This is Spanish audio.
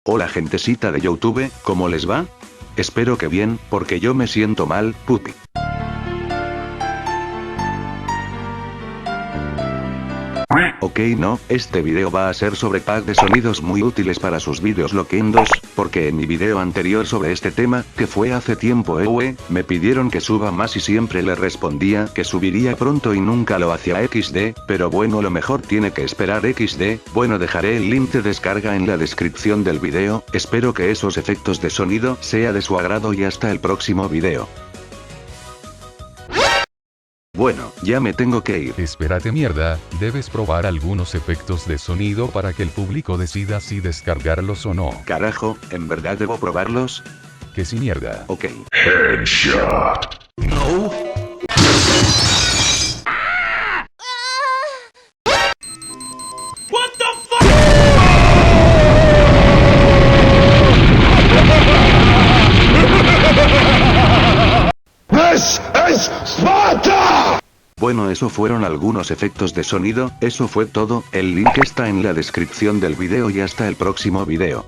Hola gentecita de YouTube, ¿cómo les va? Espero que bien, porque yo me siento mal, pupi. Ok, no, este video va a ser sobre pack de sonidos muy útiles para sus vídeos loquendos, porque en mi video anterior sobre este tema, que fue hace tiempo me pidieron que suba más y siempre le respondía que subiría pronto y nunca lo hacía XD, pero bueno, lo mejor tiene que esperar XD, bueno, dejaré el link de descarga en la descripción del video, espero que esos efectos de sonido sea de su agrado y hasta el próximo video. Bueno, ya me tengo que ir. Espérate mierda, debes probar algunos efectos de sonido para que el público decida si descargarlos o no. Carajo, ¿en verdad debo probarlos? Que si mierda. Ok. Headshot. No. What the fuck? This is Sparta! Bueno, eso fueron algunos efectos de sonido, eso fue todo, el link está en la descripción del video y hasta el próximo video.